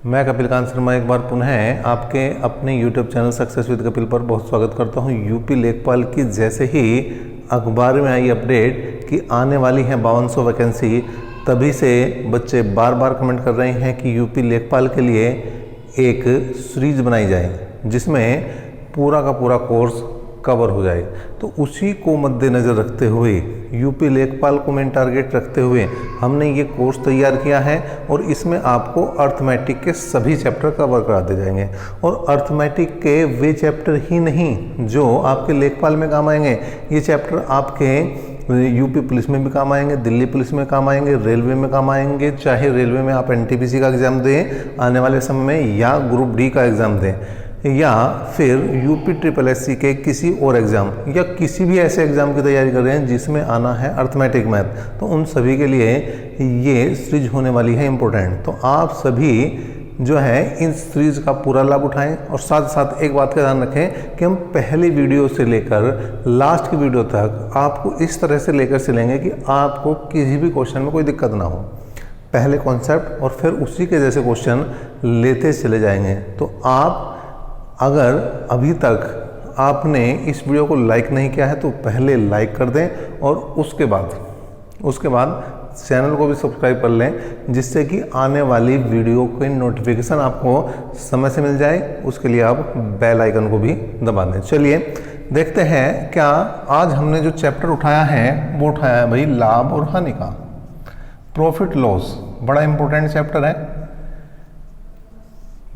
मैं कपिल कांत शर्मा एक बार पुनः आपके अपने YouTube channel success with Kapil पर बहुत स्वागत करता हूं। यूपी लेखपाल की जैसे ही अखबार में आई अपडेट कि आने वाली है 5200 वैकेंसी, तभी से बच्चे बार बार कमेंट कर रहे हैं कि यूपी लेखपाल के लिए एक सीरीज बनाई जाए जिसमें पूरा का पूरा कोर्स कवर हो जाए। तो उसी को मद्देनज़र रखते हुए यूपी लेखपाल को मेन टारगेट रखते हुए हमने ये कोर्स तैयार किया है और इसमें आपको अर्थमेटिक के सभी चैप्टर कवर करा दिए जाएंगे। और अर्थमेटिक के वे चैप्टर ही नहीं जो आपके लेखपाल में काम आएंगे, ये चैप्टर आपके यूपी पुलिस में भी काम आएंगे, दिल्ली पुलिस में काम आएंगे, रेलवे में काम आएंगे। चाहे रेलवे में आप एनटीपीसी का एग्ज़ाम दें आने वाले समय में, या ग्रुप डी का एग्ज़ाम दें, या फिर यूपी ट्रिपल एससी के किसी और एग्ज़ाम, या किसी भी ऐसे एग्ज़ाम की तैयारी कर रहे हैं जिसमें आना है अर्थमेटिक मैथ, तो उन सभी के लिए ये सीरीज होने वाली है इम्पोर्टेंट। तो आप सभी जो है इस सीरीज का पूरा लाभ उठाएं और साथ साथ एक बात का ध्यान रखें कि हम पहली वीडियो से लेकर लास्ट की वीडियो तक आपको इस तरह से लेकर चलेंगे कि आपको किसी भी क्वेश्चन में कोई दिक्कत ना हो। पहले कॉन्सेप्ट और फिर उसी के जैसे क्वेश्चन लेते चले जाएंगे। तो आप अगर अभी तक आपने इस वीडियो को लाइक नहीं किया है तो पहले लाइक कर दें और उसके बाद चैनल को भी सब्सक्राइब कर लें, जिससे कि आने वाली वीडियो की नोटिफिकेशन आपको समय से मिल जाए। उसके लिए आप बेल आइकन को भी दबा दें। चलिए देखते हैं क्या आज हमने जो चैप्टर उठाया है वो उठाया है भाई लाभ और हानि का, प्रॉफिट लॉस। बड़ा इंपॉर्टेंट चैप्टर है,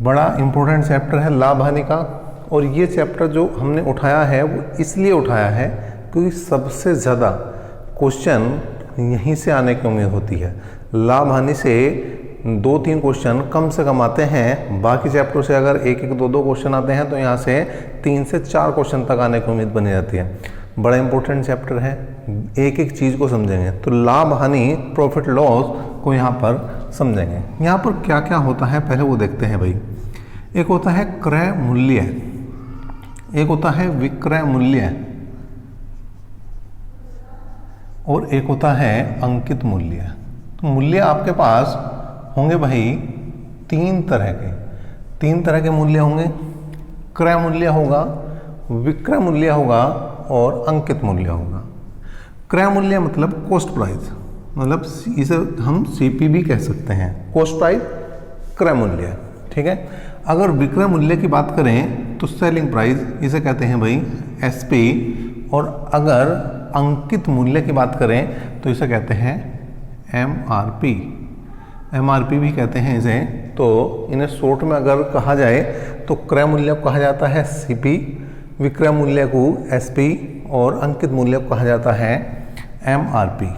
बड़ा इंपॉर्टेंट चैप्टर है लाभ हानि का। और ये चैप्टर जो हमने उठाया है वो इसलिए उठाया है क्योंकि सबसे ज़्यादा क्वेश्चन यहीं से आने की उम्मीद होती है। लाभ हानि से 2-3 क्वेश्चन कम से कम आते हैं। बाकी चैप्टर से अगर 1-1, 2-2 क्वेश्चन आते हैं तो यहाँ से 3 से 4 क्वेश्चन तक आने की उम्मीद बनी जाती है। बड़ा इंपॉर्टेंट चैप्टर है, एक एक चीज़ को समझेंगे। तो लाभ हानि प्रॉफिट लॉस को यहाँ पर समझेंगे। यहाँ पर क्या क्या होता है पहले वो देखते हैं भाई। एक होता है क्रय मूल्य, एक होता है विक्रय मूल्य, और एक होता है अंकित मूल्य। तो मूल्य आपके पास होंगे भाई 3 तरह के मूल्य होंगे। क्रय मूल्य होगा, विक्रय मूल्य होगा और अंकित मूल्य होगा। क्रय मूल्य मतलब कॉस्ट प्राइस, मतलब इसे हम सीपी भी कह सकते हैं, कॉस्ट प्राइस क्रय मूल्य, ठीक है। अगर विक्रय मूल्य की बात करें तो सेलिंग प्राइस, इसे कहते हैं भाई एसपी। और अगर अंकित मूल्य की बात करें तो इसे कहते हैं एमआरपी, एमआरपी भी कहते हैं इसे। तो इन्हें शॉर्ट में अगर कहा जाए तो क्रय मूल्य को कहा जाता है सीपी, विक्रय मूल्य को एसपी और अंकित मूल्य को कहा जाता है एमआरपी।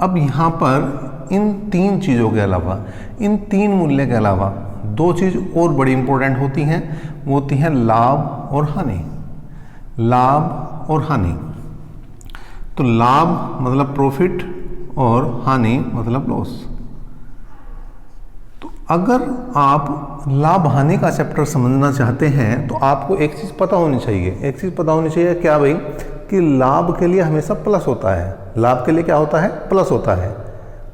अब यहाँ पर इन 3 चीज़ों के अलावा, इन 3 मूल्य के अलावा 2 चीज़ और बड़ी इंपॉर्टेंट होती हैं, वो होती हैं लाभ और हानि। लाभ और हानि, तो लाभ मतलब प्रॉफिट और हानि मतलब लॉस। तो अगर आप लाभ हानि का चैप्टर समझना चाहते हैं तो आपको एक चीज़ पता होनी चाहिए। एक चीज़ पता होनी चाहिए क्या भाई, कि लाभ के लिए हमेशा प्लस होता है। लाभ के लिए क्या होता है? प्लस होता है।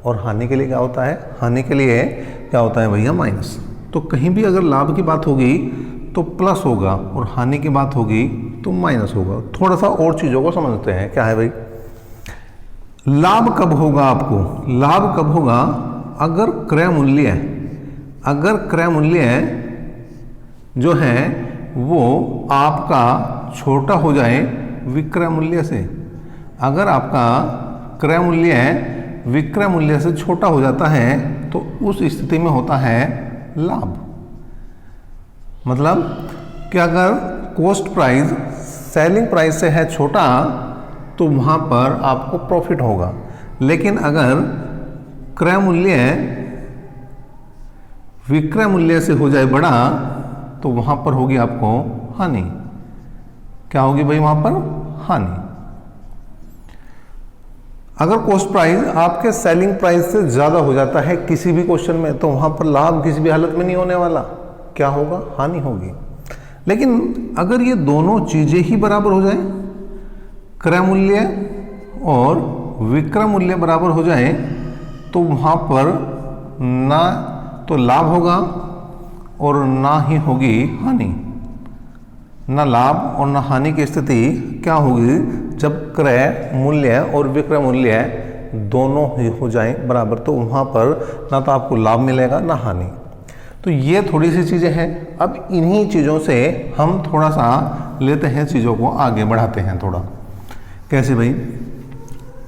और हानि के लिए क्या होता है? हानि के लिए क्या होता है भैया? माइनस। तो कहीं भी अगर लाभ की बात होगी तो प्लस होगा और हानि की बात होगी तो माइनस होगा। थोड़ा सा और चीज़ों को समझते हैं। क्या है भाई? लाभ कब होगा आपको? लाभ कब होगा? अगर क्रय मूल्य जो है वो आपका छोटा हो जाए विक्रय मूल्य से। अगर आपका क्रय मूल्य विक्रय मूल्य से छोटा हो जाता है तो उस स्थिति में होता है लाभ। मतलब कि अगर कॉस्ट प्राइस सेलिंग प्राइस से है छोटा तो वहाँ पर आपको प्रॉफिट होगा, लेकिन अगर क्रय मूल्य विक्रय मूल्य से हो जाए बड़ा तो वहाँ पर होगी आपको हानि। क्या होगी भाई वहाँ पर? हानि। अगर कॉस्ट प्राइस आपके सेलिंग प्राइस से ज़्यादा हो जाता है किसी भी क्वेश्चन में तो वहाँ पर लाभ किसी भी हालत में नहीं होने वाला। क्या होगा? हानि होगी। लेकिन अगर ये दोनों चीज़ें ही बराबर हो जाए, क्रय मूल्य और विक्रय मूल्य बराबर हो जाए, तो वहाँ पर ना तो लाभ होगा और ना ही होगी हानि। ना लाभ और ना हानि की स्थिति क्या होगी जब क्रय मूल्य और विक्रय मूल्य दोनों ही हो जाएं बराबर, तो वहाँ पर ना तो आपको लाभ मिलेगा ना हानि। तो ये थोड़ी सी चीज़ें हैं। अब इन्हीं चीज़ों से हम थोड़ा सा लेते हैं, चीज़ों को आगे बढ़ाते हैं थोड़ा। कैसे भाई?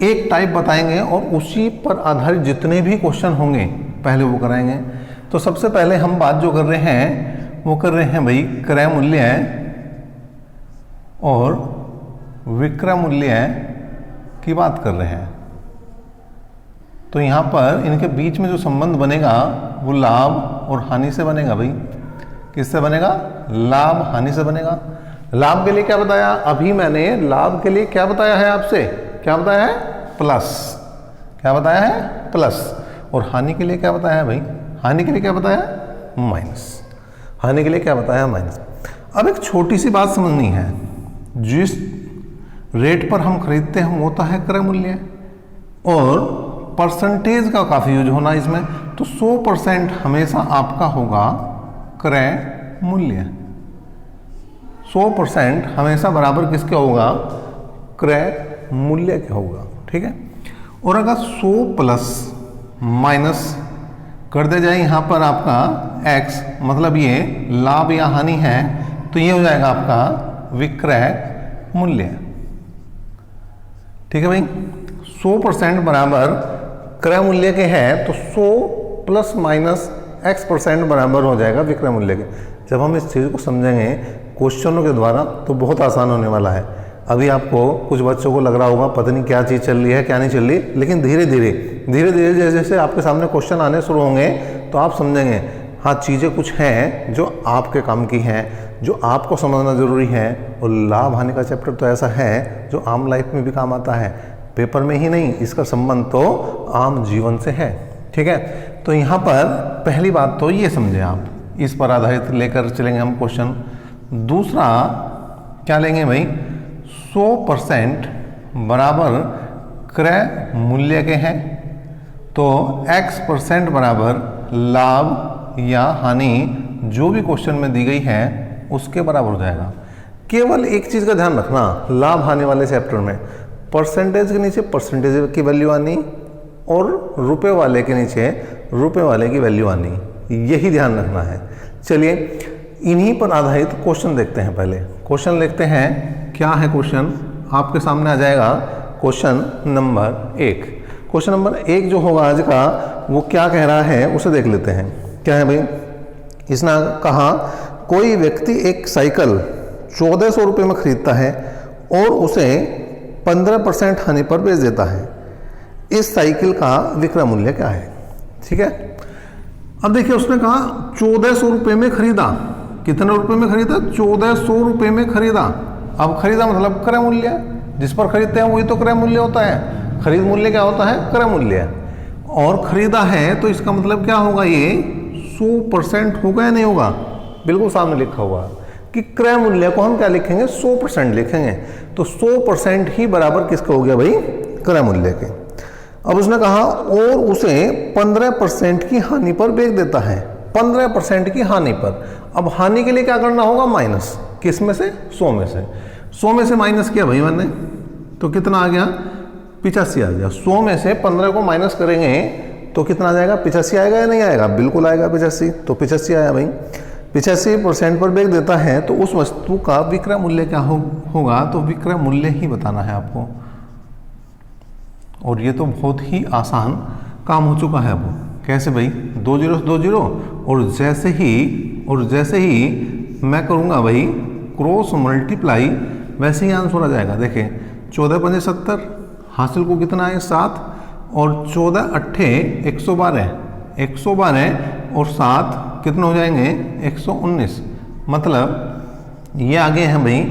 एक टाइप बताएंगे और उसी पर आधारित जितने भी क्वेश्चन होंगे पहले वो कराएंगे। तो सबसे पहले हम बात जो कर रहे हैं वो कर रहे हैं भाई क्रय मूल्य और विक्रय मूल्य की बात कर रहे हैं। तो यहाँ पर इनके बीच में जो संबंध बनेगा वो लाभ और हानि से बनेगा भाई। किससे बनेगा? लाभ हानि से बनेगा। लाभ के लिए क्या बताया? अभी मैंने लाभ के लिए क्या बताया है आपसे? क्या बताया है? प्लस। क्या बताया है? प्लस। और हानि के लिए क्या बताया है भाई? हानि के लिए क्या बताया? माइनस। हानि के लिए क्या बताया? माइनस। अब एक छोटी सी बात समझनी है, जिस रेट पर हम खरीदते हैं वो होता है क्रय मूल्य, और परसेंटेज का काफ़ी यूज होना इसमें। तो 100% हमेशा आपका होगा क्रय मूल्य। 100% हमेशा बराबर किसके होगा? क्रय मूल्य के होगा। ठीक है। और अगर 100 प्लस माइनस कर दे जाए यहाँ पर आपका x, मतलब ये लाभ या हानि है, तो ये हो जाएगा आपका विक्रय मूल्य। ठीक है भाई। 100% बराबर क्रय मूल्य के है, तो 100 प्लस माइनस x% बराबर हो जाएगा विक्रय मूल्य के। जब हम इस चीज़ को समझेंगे क्वेश्चनों के द्वारा तो बहुत आसान होने वाला है। अभी आपको कुछ बच्चों को लग रहा होगा पता नहीं क्या चीज़ चल रही है क्या नहीं चल रही, लेकिन धीरे धीरे जैसे जैसे आपके सामने क्वेश्चन आने शुरू होंगे तो आप समझेंगे हाँ चीज़ें कुछ हैं जो आपके काम की हैं, जो आपको समझना ज़रूरी है। और लाभ हानि का चैप्टर तो ऐसा है जो आम लाइफ में भी काम आता है, पेपर में ही नहीं, इसका संबंध तो आम जीवन से है। ठीक है। तो यहाँ पर पहली बात तो ये समझे आप, इस पर आधारित लेकर चलेंगे हम क्वेश्चन। दूसरा क्या लेंगे भाई? 100% बराबर क्रय मूल्य के हैं, तो x% बराबर लाभ या हानि जो भी क्वेश्चन में दी गई है उसके बराबर हो जाएगा। केवल एक चीज़ का ध्यान रखना, लाभ हानि वाले चैप्टर में परसेंटेज के नीचे परसेंटेज की वैल्यू आनी और रुपए वाले के नीचे रुपए वाले की वैल्यू आनी, यही ध्यान रखना है। चलिए इन्हीं पर आधारित क्वेश्चन देखते हैं। पहले क्वेश्चन देखते हैं। क्या है क्वेश्चन? आपके सामने आ जाएगा क्वेश्चन नंबर 1। क्वेश्चन नंबर 1 जो होगा आज का, वो क्या कह रहा है उसे देख लेते हैं। क्या है भाई? इसने कहा कोई व्यक्ति एक साइकिल 1400 रुपये में खरीदता है और उसे 15% हानि पर बेच देता है। इस साइकिल का विक्रय मूल्य क्या है? ठीक है। अब देखिए उसने कहा 1400 रुपये में खरीदा। कितने रुपए में खरीदा? 1400 रुपये में खरीदा। अब खरीदा मतलब क्रय मूल्य, जिस पर खरीदते हैं वही तो क्रय मूल्य होता है। खरीद मूल्य क्या होता है? क्रय मूल्य। और खरीदा है तो इसका मतलब क्या होगा? ये 100% होगा या नहीं होगा? बिल्कुल सामने लिखा हुआ कि क्रय मूल्य को हम क्या लिखेंगे? 100% लिखेंगे। तो 100% ही बराबर किसका हो गया भाई? क्रय मूल्य के। अब उसने कहा और उसे 15% की हानि पर बेच देता है। 15% की हानि पर। अब हानि के लिए क्या करना होगा? माइनस। किस में से? 100 में से। 100 में से माइनस किया भाई मैंने, तो कितना आ गया? 85 आ गया। 100 में से 15 को माइनस करेंगे तो कितना आ जाएगा? 85 आएगा या नहीं आएगा? बिल्कुल आएगा 85। तो 85 आया भाई। 85% पर बेच देता है तो उस वस्तु का विक्रय मूल्य क्या होगा? तो विक्रय मूल्य ही बताना है आपको। और ये तो बहुत ही आसान काम हो चुका है अब। कैसे भाई? 2 0 2 0 और जैसे ही मैं करूँगा भाई क्रॉस मल्टीप्लाई, वैसे ही आंसर आ जाएगा। देखिए 14 पंजे 70, हासिल को कितना है? 7, और 14 अट्ठे 112, 112 और 7 कितने हो जाएंगे? 119। मतलब ये आगे हैं भाई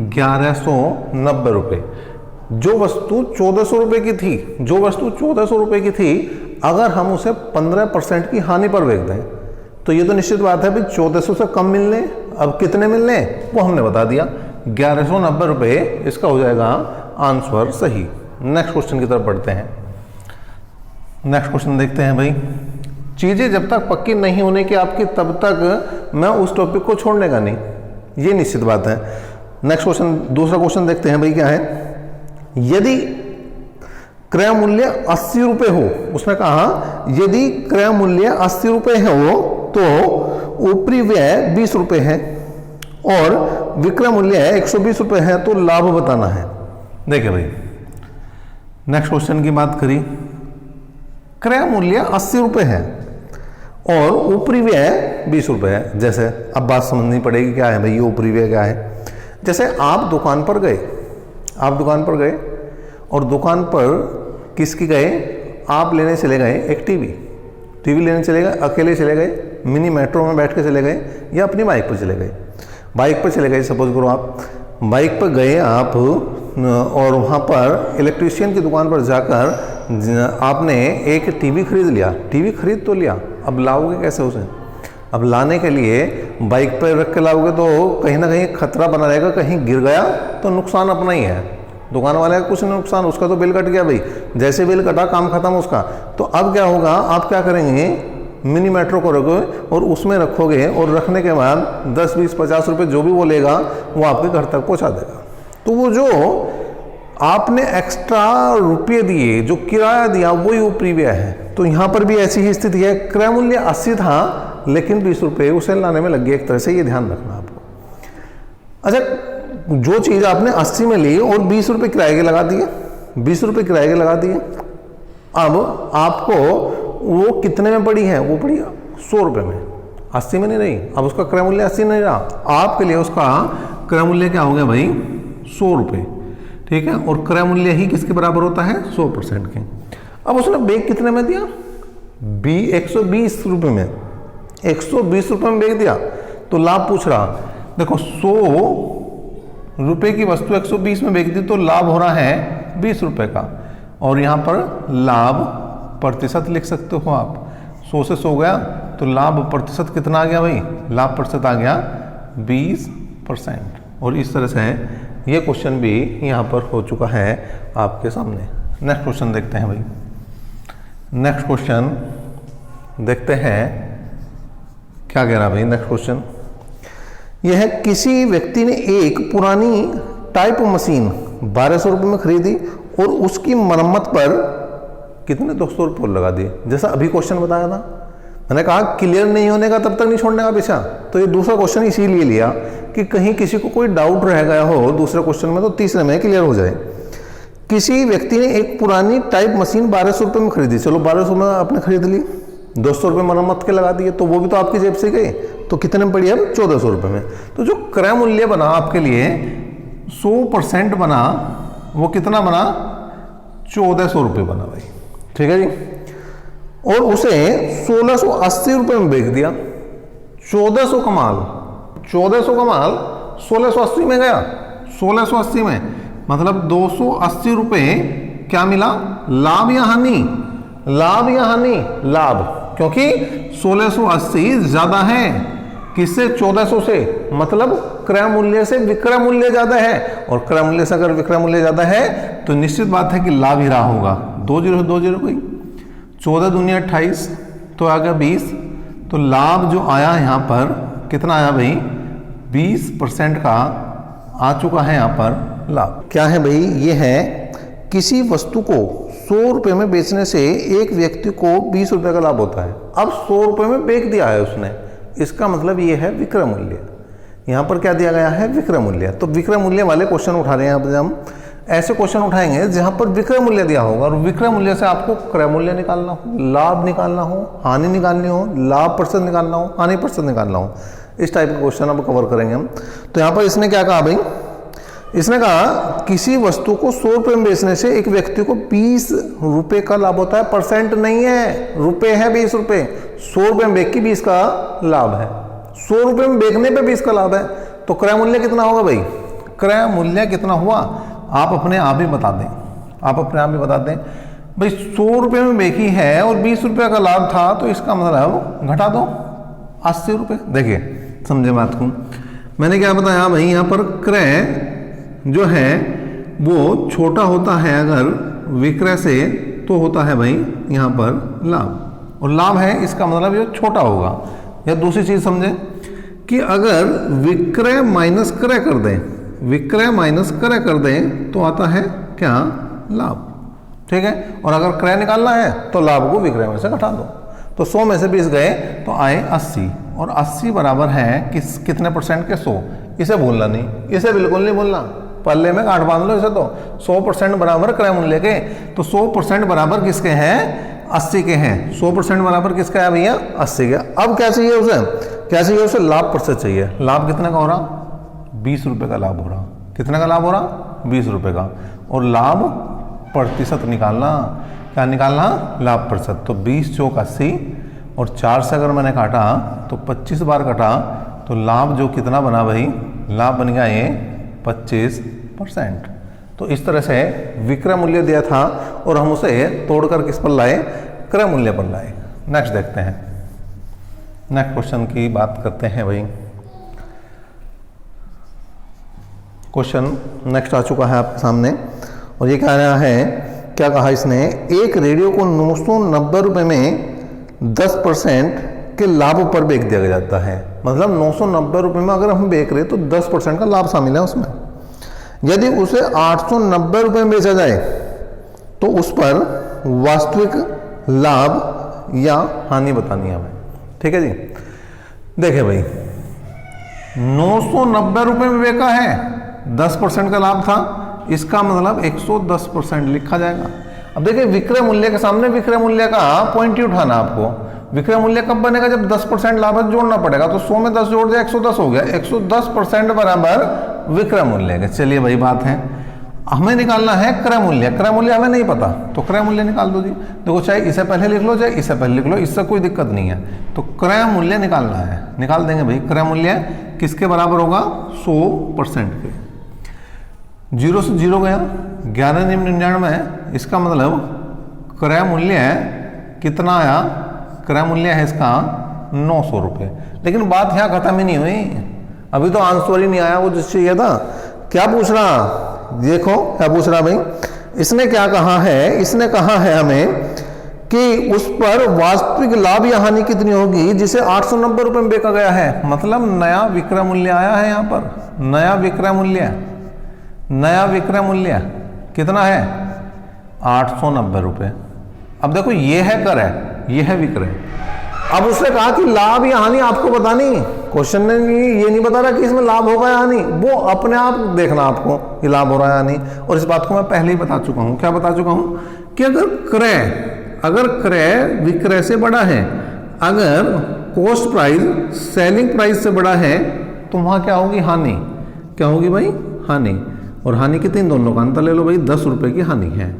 1190 रुपये। जो वस्तु 1400 रुपये की थी, अगर हम उसे 15% की हानि पर बेच दें तो ये तो निश्चित बात है भाई 1400 से कम मिलने। अब कितने मिलने वो हमने बता दिया, 1190 रुपये। इसका हो जाएगा आंसर सही। नेक्स्ट क्वेश्चन की तरफ बढ़ते हैं। नेक्स्ट क्वेश्चन देखते हैं भाई। चीज़ें जब तक पक्की नहीं होने की आपकी, तब तक मैं उस टॉपिक को छोड़ने का नहीं, ये निश्चित बात है। नेक्स्ट क्वेश्चन, दूसरा क्वेश्चन देखते हैं भाई क्या है। यदि क्रय मूल्य 80 रुपये हो, उसने कहा यदि क्रय मूल्य 80 रुपये हो तो ऊपरी व्यय 20 रुपये है और विक्रय मूल्य 120 रुपये है, तो लाभ बताना है। देखिए भाई, नेक्स्ट क्वेश्चन की बात करी, क्रय मूल्य 80 रुपये है और ऊपरी व्यय 20 रुपये है। जैसे अब बात समझनी पड़ेगी क्या है भाई, ये ऊपरी व्यय क्या है। जैसे आप दुकान पर गए, और दुकान पर किसकी गए, आप लेने चले गए एक टीवी लेने चले गए, अकेले चले गए, मिनी मेट्रो में बैठ के चले गए, या अपनी बाइक पर चले गए। बाइक पर चले गए, सपोज करो आप बाइक पर गए आप, और वहाँ पर इलेक्ट्रीशियन की दुकान पर जाकर आपने एक टीवी खरीद लिया। टीवी खरीद तो लिया, अब लाओगे कैसे उसे? अब लाने के लिए बाइक पर रख के लाओगे तो कहीं ना कहीं खतरा बना रहेगा, कहीं गिर गया तो नुकसान अपना ही है, दुकान वाले का कुछ नहीं नुकसान, उसका तो बिल कट गया भाई, जैसे बिल कटा काम खत्म उसका। तो अब क्या होगा, आप क्या करेंगे, मिनी मेट्रो को रखोगे और उसमें रखोगे, और रखने के बाद 10, 20, 50 रुपये जो भी वो लेगा वो आपके घर तक पहुंचा देगा। तो वो जो आपने एक्स्ट्रा रुपये दिए, जो किराया दिया, वही ऊपरी व्यय है। तो यहाँ पर भी ऐसी ही स्थिति है, क्रय मूल्य 80 था लेकिन 20 रुपये उसे लाने में लग गए एक तरह से, ये ध्यान रखना आपको। अच्छा, जो चीज़ आपने 80 में ली और 20 रुपये किराए के लगा दिए, 20 रुपये किराए के लगा दिए, अब आपको वो कितने में पड़ी है, वो पड़ी 100 रुपये में, 80 में नहीं रही। अब उसका क्रय मूल्य 80 नहीं रहा, आपके लिए उसका क्रय मूल्य क्या हो गया भाई, 100 रुपये, ठीक है। और क्रय मूल्य ही किसके बराबर होता है, 100% के। अब उसने बेच कितने में दिया, 120 रुपये में, 120 रुपये में बेच दिया, तो लाभ पूछ रहा। देखो 100 रुपये की वस्तु 120 में बेच दी तो लाभ हो रहा है 20 रुपये का, और यहाँ पर लाभ प्रतिशत लिख सकते हो आप, 100 से 100 गया तो लाभ प्रतिशत कितना आ गया भाई, लाभ प्रतिशत आ गया 20%। और इस तरह से ये क्वेश्चन भी यहाँ पर हो चुका है आपके सामने। नेक्स्ट क्वेश्चन देखते हैं भाई, नेक्स्ट क्वेश्चन देखते हैं क्या कह रहा भाई। नेक्स्ट क्वेश्चन यह है, किसी व्यक्ति ने एक पुरानी टाइप मशीन 1200 रुपये में खरीदी और उसकी मरम्मत पर कितने 200 रुपये लगा दिए। जैसा अभी क्वेश्चन बताया था, मैंने कहा क्लियर नहीं होने का तब तक नहीं छोड़ने का पीछा, तो ये दूसरा क्वेश्चन इसीलिए लिया कि कहीं किसी को कोई डाउट रह गया हो दूसरे क्वेश्चन में तो तीसरे में क्लियर हो जाए। किसी व्यक्ति ने एक पुरानी टाइप मशीन 1200 रुपये में खरीदी, चलो 1200 में आपने खरीद ली, 200 रुपये मरम्मत के लगा दिए, तो वो भी तो आपकी जेब से गए, तो कितने में पड़ी है, 1400 रुपये में। तो जो क्रय मूल्य बना आपके लिए 100% बना, वो कितना बना, 1400 रुपये बना भाई, ठीक है जी। और उसे 1680 रुपये में बेच दिया। 1400 का माल 1680 में गया, 1680 में मतलब 280 रुपये क्या मिला, लाभ या हानि, लाभ या हानि, लाभ, क्योंकि 1680 ज्यादा है किससे, 1400 से, मतलब क्रय मूल्य से विक्रय मूल्य ज्यादा है, और क्रय मूल्य से अगर विक्रय मूल्य ज्यादा है तो निश्चित बात है कि लाभ ही रहा होगा। 20 कोई 14 दूनी 28 तो आ गया 20, तो लाभ जो आया यहाँ पर कितना आया भाई, 20% का आ चुका है यहाँ पर लाभ। क्या है भाई, ये है किसी वस्तु को 100 रुपये में बेचने से एक व्यक्ति को 20 रुपये का लाभ होता है। अब 100 रुपये में बेच दिया है उसने, इसका मतलब ये है विक्रय मूल्य। यहाँ पर क्या दिया गया है, विक्रय मूल्य। तो विक्रय मूल्य वाले क्वेश्चन उठा रहे हैं अब हम, ऐसे क्वेश्चन उठाएंगे जहाँ पर विक्रय मूल्य दिया होगा और विक्रय मूल्य से आपको क्रय मूल्य निकालना हो, लाभ निकालना हो, हानि निकालनी हो, लाभ प्रतिशत निकालना हो, हानि प्रतिशत निकालना हो, इस टाइप के क्वेश्चन अब कवर करेंगे हम। तो यहाँ पर इसने क्या कहा भाई, इसने कहा किसी वस्तु को 100 रुपये में बेचने से एक व्यक्ति को 20 रुपये का लाभ होता है, परसेंट नहीं है, रुपये है 20 रुपये। 100 रुपये में बेच के 20 का लाभ है, 100 रुपये में बेचने पे 20 का लाभ है, तो क्रय मूल्य कितना होगा भाई, क्रय मूल्य कितना हुआ आप अपने आप ही बता दें, आप अपने आप ही बता दें भाई। 100 रुपये में बेची है और 20 रुपये का लाभ था, तो इसका मतलब घटा दो 80 रुपये। देखिए समझे बात को, मैंने क्या बताया भाई, यहाँ पर क्रय जो है वो छोटा होता है अगर विक्रय से, तो होता है भाई यहाँ पर लाभ, और लाभ है इसका मतलब ये छोटा होगा। या दूसरी चीज समझे कि अगर विक्रय माइनस क्रय कर दें, विक्रय माइनस क्रय कर दें तो आता है क्या? लाभ। ठीक है, और अगर क्रय निकालना है तो लाभ को विक्रय में से घटा दो। तो 100 में से 20 गए तो आए 80, और 80 बराबर है कितने परसेंट के? 100। इसे भूलना नहीं, इसे बिल्कुल नहीं भूलना, पल्ले में गांठ बांध लो इसे। तो 100% बराबर क्रय मूल्य के, तो 100% बराबर किसके हैं? 80 के हैं। 100% बराबर किसका है भैया? 80 के। अब क्या चाहिए उसे? क्या चाहिए उसे? लाभ प्रतिशत चाहिए। लाभ कितने का हो रहा? 20 रुपए का लाभ हो रहा। कितने का लाभ हो रहा? 20 रुपए का। और लाभ प्रतिशत निकालना, क्या निकालना? लाभ प्रतिशत। तो 20 चौक 80, और 4 से अगर मैंने काटा तो 25 बार कटा, तो लाभ जो कितना बना भाई? लाभ बन गया ये 25%। तो इस तरह से विक्रय मूल्य दिया था और हम उसे तोड़कर किस पर लाए? क्रय मूल्य पर लाए। नेक्स्ट देखते हैं, नेक्स्ट क्वेश्चन की बात करते हैं भाई। क्वेश्चन नेक्स्ट आ चुका है आपके सामने, और ये कह रहा है, क्या कहा इसने? एक रेडियो को 990 रुपये में 10% के लाभ पर बेच दिया जाता है। मतलब 990 रुपये में अगर हम बेच रहे तो 10% का लाभ शामिल है उसमें। यदि उसे 890 रुपये में बेचा जाए तो उस पर वास्तविक लाभ या हानि बतानी है हमें। ठीक है जी, देखिए भाई 990 रुपये में बेचा है, 10% का लाभ था, इसका मतलब 110% लिखा जाएगा। अब देखिए विक्रय मूल्य के सामने विक्रय मूल्य का पॉइंट ही उठाना आपको। विक्रय मूल्य कब बनेगा? जब 10% लाभ जोड़ना पड़ेगा। तो 100 में 10 जोड़ दिया 110 हो गया। 110% बराबर विक्रय मूल्य के। चलिए भाई बात है, हमें निकालना है क्रय मूल्य। क्रय मूल्य हमें नहीं पता, तो क्रय मूल्य निकाल दो जी। देखो चाहे इसे पहले लिख लो चाहे इसे पहले लिख लो, इससे कोई दिक्कत नहीं है। तो क्रय मूल्य निकालना है, निकाल देंगे भाई। क्रय मूल्य किसके बराबर होगा? 100% के। 0 से 0 गया, 11,99। इसका मतलब क्रय मूल्य कितना आया? क्रय मूल्य है इसका 900 रुपये। लेकिन बात यहाँ खत्म ही नहीं हुई, अभी तो आंसर ही नहीं आया वो जिससे चाहिए था। क्या पूछ रहा? देखो क्या पूछ रहा भाई, इसने क्या कहा है? इसने कहा है हमें कि उस पर वास्तविक लाभ या हानि कितनी होगी जिसे 890 रुपये में बेचा गया है। मतलब नया विक्रय मूल्य आया है यहाँ पर, नया विक्रय मूल्य। नया विक्रय मूल्य कितना है? 890 रुपये। अब देखो ये है क्रय, ये है विक्रय। अब उसने कहा कि लाभ या हानि आपको बतानी, क्वेश्चन ने ये नहीं बता रहा कि इसमें लाभ होगा या हानि, वो अपने आप देखना आपको कि लाभ हो रहा है या नहीं। और इस बात को मैं पहले ही बता चुका हूं। क्या बता चुका हूं? कि अगर क्रय विक्रय से बड़ा है, अगर कॉस्ट प्राइस सेलिंग प्राइस से बड़ा है, तो वहां क्या होगी? हानि। क्या होगी भाई? हानि। और हानि कितनी? दोनों का अंतर ले लो भाई, 10 रुपये की हानि है।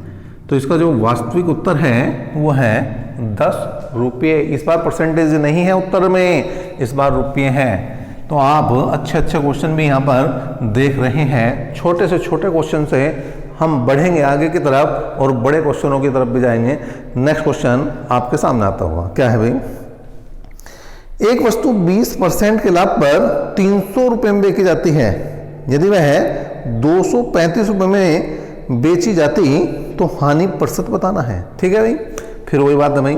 तो इसका जो वास्तविक उत्तर है वो है 10 रुपये। इस बार परसेंटेज नहीं है उत्तर में, इस बार रुपये हैं। तो आप अच्छे अच्छे क्वेश्चन भी यहाँ पर देख रहे हैं। छोटे से छोटे क्वेश्चन से हम बढ़ेंगे आगे की तरफ और बड़े क्वेश्चनों की तरफ भी जाएंगे। नेक्स्ट क्वेश्चन आपके सामने आता हुआ क्या है भाई? एक वस्तु 20% के लाभ पर 300 रुपये में बेची जाती है। यदि वह 235 रुपये में बेची जाती तो हानि प्रतिशत बताना है। ठीक है भाई, फिर वही बात है भाई।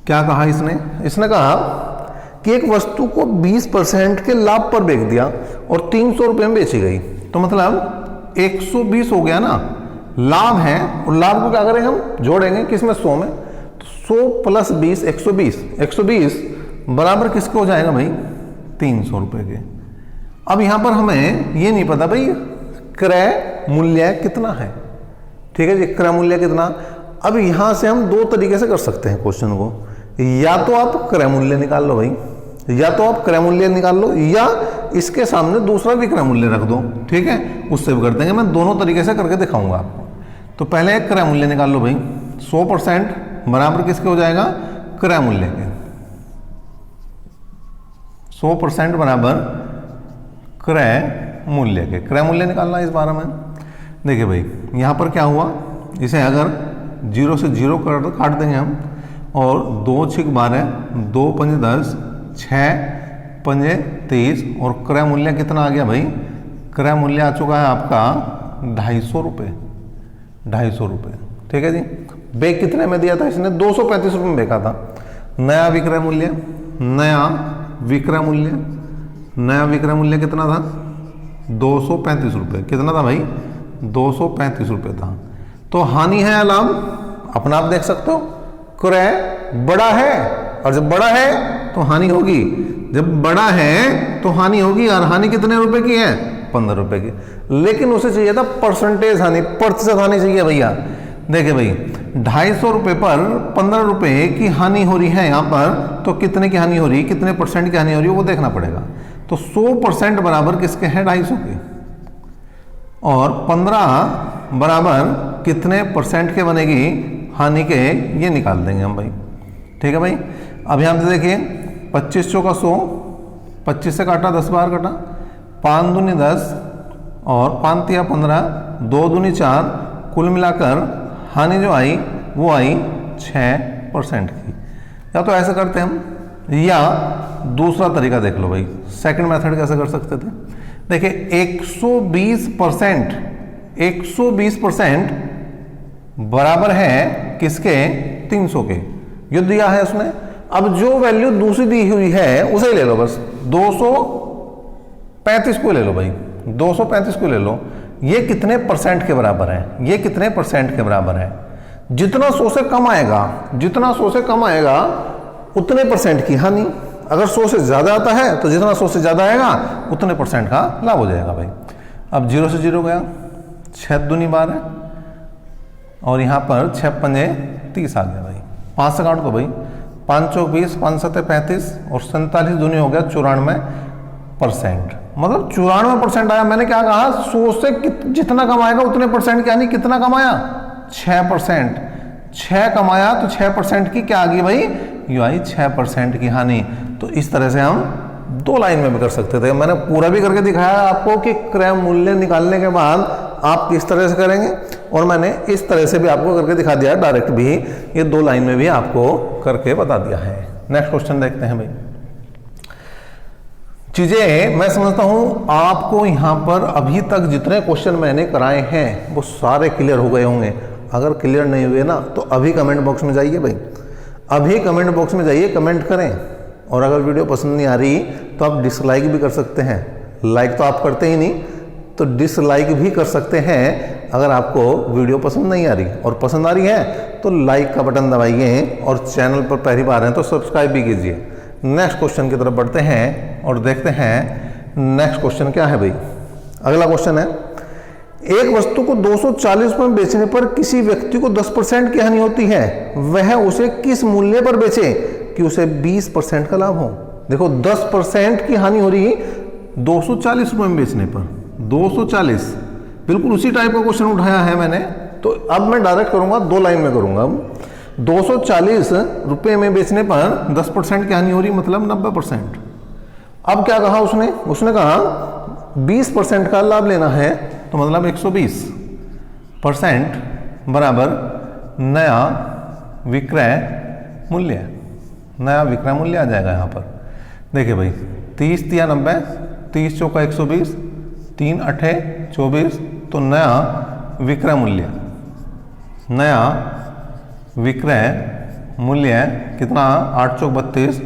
क्या कहा इसने? इसने कहा कि एक वस्तु को 20% के लाभ पर बेच दिया और 300 रुपये में बेची गई, तो मतलब 120 हो गया ना, लाभ है। और लाभ को क्या करेंगे हम? जोड़ेंगे किसमें? 100 में। तो 100 प्लस 20 120, 120 बराबर किसके हो जाएगा भाई? 300 रुपये के। अब यहां पर हमें ये नहीं पता भाई क्रय मूल्य कितना है। ठीक है जी, क्रय मूल्य कितना। अब यहां से हम दो तरीके से कर सकते हैं क्वेश्चन को। या तो आप क्रय मूल्य निकाल लो भाई, या तो आप क्रय मूल्य निकाल लो, या इसके सामने दूसरा विक्रय मूल्य रख दो। ठीक है, उससे भी कर देंगे। मैं दोनों तरीके से करके दिखाऊंगा आपको। तो पहले क्रय मूल्य निकाल लो भाई। 100% बराबर किसके हो जाएगा? क्रय मूल्य के। 100% बराबर क्रय मूल्य के। क्रय मूल्य निकालना इस बारे में। देखिए भाई यहां पर क्या हुआ, इसे अगर 0 से 0 काट देंगे हम, और 2 6 12, 2 5 10, 6 5 30, और क्रय मूल्य कितना आ गया भाई? क्रय मूल्य आ चुका है आपका 250 रुपये। 250 रुपये। ठीक है जी, बेच कितने में दिया था इसने? 235 रुपये में बेचा था। नया विक्रय मूल्य, नया विक्रय मूल्य, नया विक्रय मूल्य कितना था? 235 रुपये। कितना था भाई? 235 रुपये था। तो हानि है या लाभ? अपना आप देख सकते हो, क्रय बड़ा है और जब बड़ा है तो हानि होगी, जब बड़ा है तो हानि होगी। और हानि कितने रुपए की है? 15 रुपए की। लेकिन उसे चाहिए था परसेंटेज हानि, प्रतिशत हानि चाहिए भैया। देखिए भाई 250 रुपये पर 15 रुपये की हानि हो रही है यहाँ पर, तो कितने की हानि हो रही है, कितने परसेंट की हानि हो रही है वो देखना पड़ेगा। तो 100% बराबर किसके हैं? 250 के। और 15 बराबर कितने परसेंट के बनेगी हानि के, ये निकाल देंगे हम भाई। ठीक है भाई। अब यहाँ पे देखिए 25 चौका 100, 25 से काटा 10 बार काटा, 5 दूनी 10 और 5 तिया 15, 2 दूनी 4, कुल मिलाकर हानि जो आई वो आई 6% की। या तो ऐसे करते हम, या दूसरा तरीका देख लो भाई, सेकंड मेथड कैसे कर सकते थे? देखिए 120%, 120% बराबर है किसके? 300 के। ये दिया है उसने। अब जो वैल्यू दूसरी दी हुई है उसे ही ले लो बस, 235 को ले लो भाई, 235 को ले लो। ये कितने परसेंट के बराबर है? ये कितने परसेंट के बराबर है? जितना 100 से कम आएगा, जितना 100 से कम आएगा उतने परसेंट की हानि। अगर 100 से ज्यादा आता है तो जितना 100 से ज्यादा आएगा उतने परसेंट का लाभ हो जाएगा भाई। अब 0 से 0 गया, 6 दूनी 12 और यहाँ पर 6 पंजे 30 आ गया भाई। 5 से काट दो भाई, 5 चौक 20, 5 सत्ते 35 और 47 दूनी हो गया 94%। मतलब 94% आया। मैंने क्या कहा? 100 से जितना कमाएगा उतने परसेंट की हानि। कितना कमाया? 6%। 6 कमाया तो 6% की क्या आ गई भाई? यू आई 6% की हानि। तो इस तरह से हम 2 लाइन में भी कर सकते थे। मैंने पूरा भी करके दिखाया आपको कि क्रय मूल्य निकालने के बाद आप किस तरह से करेंगे, और मैंने इस तरह से भी आपको करके दिखा दिया डायरेक्ट भी। ये 2 लाइन में भी आपको करके बता दिया है। नेक्स्ट क्वेश्चन देखते हैं भाई। चीजें मैं समझता हूं आपको यहां पर अभी तक जितने क्वेश्चन मैंने कराए हैं वो सारे क्लियर हो गए होंगे। अगर क्लियर नहीं हुए ना तो अभी कमेंट बॉक्स में जाइए भाई, अभी कमेंट बॉक्स में जाइए, कमेंट करें। और अगर वीडियो पसंद नहीं आ रही तो आप डिसलाइक भी कर सकते हैं। लाइक तो आप करते ही नहीं, तो डिसलाइक भी कर सकते हैं अगर आपको वीडियो पसंद नहीं आ रही। और पसंद आ रही है तो लाइक का बटन दबाइए, और चैनल पर पहली बार हैं तो सब्सक्राइब भी कीजिए। नेक्स्ट क्वेश्चन की तरफ बढ़ते हैं और देखते हैं नेक्स्ट क्वेश्चन क्या है भाई। अगला क्वेश्चन है, एक वस्तु को 240 में बेचने पर किसी व्यक्ति को 10% की हानि होती है, वह उसे किस मूल्य पर बेचे कि उसे 20% का लाभ हो? देखो 10% की हानि हो रही 240 रुपये में बेचने पर। 240 बिल्कुल उसी टाइप का क्वेश्चन उठाया है मैंने। तो अब मैं डायरेक्ट करूंगा, 2 लाइन में करूंगा। 240 रुपये में बेचने पर 10% की हानि हो रही, मतलब 90%। अब क्या कहा उसने? उसने कहा 20% का लाभ लेना है, तो मतलब 120% बराबर नया विक्रय मूल्य। नया विक्रय मूल्य आ जाएगा यहाँ पर। देखिए भाई 30 तिया 90, 30 चौका 120, 3 अठे 24, तो नया विक्रय मूल्य, नया विक्रय मूल्य कितना? 8 चौक 32,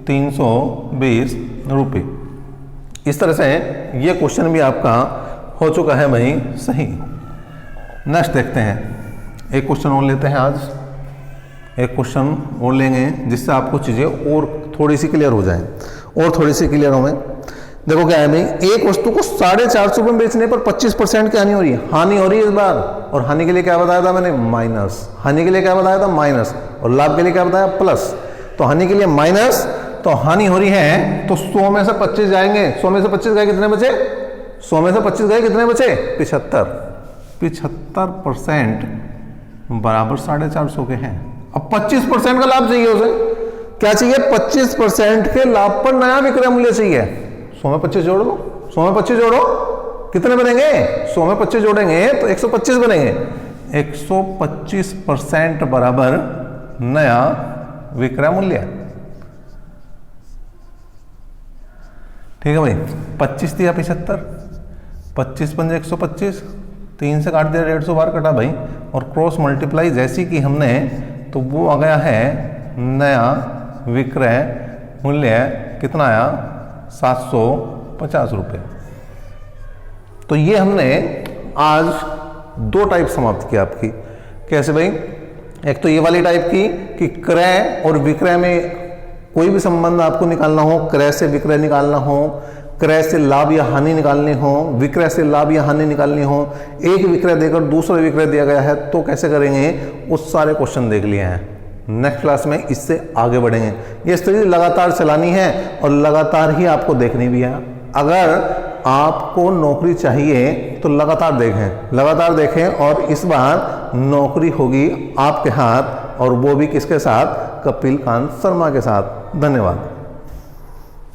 320 रुपये। इस तरह से ये क्वेश्चन भी आपका हो चुका है भाई सही। नेक्स्ट देखते हैं, एक क्वेश्चन और लेते हैं आज, एक क्वेश्चन और लेंगे जिससे आपको चीज़ें और थोड़ी सी क्लियर हो जाएं, और थोड़ी सी क्लियर हो। देखो क्या है भाई, एक वस्तु को 450 रुपये में बेचने पर 25% की हानि हो रही है। हानि हो रही है इस बार, और हानि के लिए क्या बताया था मैंने? माइनस। हानि के लिए क्या बताया था? माइनस। और लाभ के लिए क्या बताया? प्लस। तो हानि के लिए माइनस, तो हानि हो रही है तो 100 में से 25 जाएंगे। 100 में से 25 गए कितने बचे? 100 में से 25 गए कितने बचे? 75। 75% बराबर 450 के हैं। अब 25% का लाभ चाहिए उसे। क्या चाहिए? 25% के लाभ पर नया विक्रय मूल्य चाहिए। 100 में 25 जोड़ दो, 100 में 25 जोड़ो, कितने बनेंगे? 100 में 25 जोड़ेंगे तो 125 बनेंगे। 125% बराबर नया विक्रय मूल्य। ठीक है भाई। 25 दिया 75, 25 पंजे 125, 3 से काट दिया, 150 बार कटा भाई, और क्रॉस मल्टीप्लाई जैसी की हमने तो वो आ गया है नया विक्रय मूल्य कितना आया 750 रुपये। तो ये हमने आज 2 टाइप समाप्त किया आपकी। कैसे भाई? एक तो ये वाली टाइप की कि क्रय और विक्रय में कोई भी संबंध आपको निकालना हो, क्रय से विक्रय निकालना हो, क्रय से लाभ या हानि निकालनी हो, विक्रय से लाभ या हानि निकालनी हो, एक विक्रय देकर दूसरा विक्रय दिया गया है तो कैसे करेंगे, उस सारे क्वेश्चन देख लिए हैं। नेक्स्ट क्लास में इससे आगे बढ़ेंगे। ये स्टडी लगातार चलानी है और लगातार ही आपको देखनी भी है। अगर आपको नौकरी चाहिए तो लगातार देखें और इस बार नौकरी होगी आपके हाथ, और वो भी किसके साथ? कपिल कांत शर्मा के साथ। धन्यवाद।